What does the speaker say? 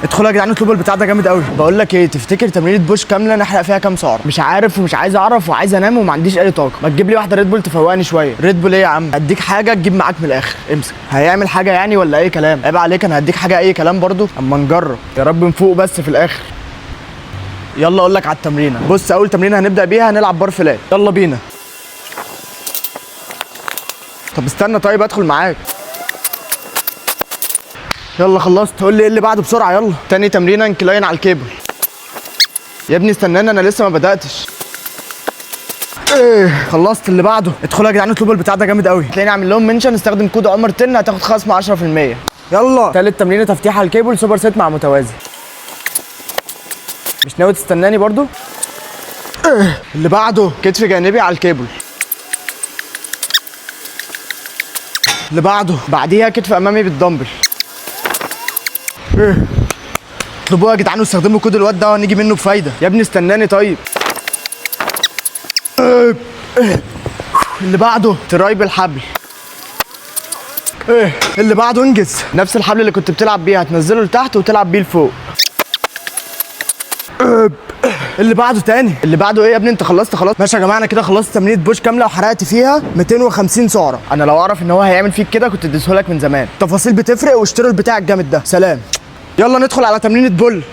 ادخلوا يا جدعان اطلبوا البتاع ده جامد قوي. بقول لك ايه، تفتكر تمرينة بوش كامله نحرق فيها كام سعر؟ مش عارف ومش عايز اعرف وعايز انام وما عنديش اي طاقه. ما تجيب لي واحده ريد بول تفوقني شويه. ريد بول ايه يا عم؟ اديك حاجه تجيب معاك من الاخر. امسك. هيعمل حاجه يعني ولا اي كلام؟ عيب عليك، انا هديك حاجه اي كلام برضو. اما نجرب يا رب نفوق بس في الاخر. يلا اقول لك على التمرينه. بص، اول تمرينه هنبدا بيها هنلعب بار فلات. يلا بينا. طب استنى، طيب ادخل معاك. يلا خلصت، قول لي ايه اللي بعده بسرعه. يلا. تاني تمرينه انكلاين على الكيبل. يا ابني استناني، انا لسه ما بداتش. ايه، خلصت. اللي بعده. ادخلوا يا جدعان اطلبوا البتاع ده جامد قوي. تلاقيني اعمل لهم منشن، استخدم كود عمر 10 هتاخد خصم 10%. يلا. تالت تمرينه تفتيح على الكيبل سوبر سيت مع متوازي. مش ناوي تستناني برضو؟ ايه اللي بعده؟ كتف جانبي على الكيبل. اللي بعده بعديها كتف امامي بالدمبل. ايه، اطلبوها يا جدعان واستخدموا كود الواد ده وهنيجي منه بفايده. يا ابني استناني طيب. اللي بعده تراي بالحبل. ايه اللي بعده؟ انجز. نفس الحبل اللي كنت بتلعب بيه هتنزله لتحت وتلعب بيه لفوق. اللي بعده تاني. اللي بعده ايه يا ابني؟ انت خلصت خلاص. ماشي يا جماعه، انا كده خلصت تمرينة بوش كامله وحرقت فيها 250 سعره. انا لو اعرف ان هو هيعمل فيك كده كنت اديتهولك من زمان. التفاصيل بتفرق، واشتروا البتاع الجامد ده. سلام. يلا ندخل على تمرينة بول.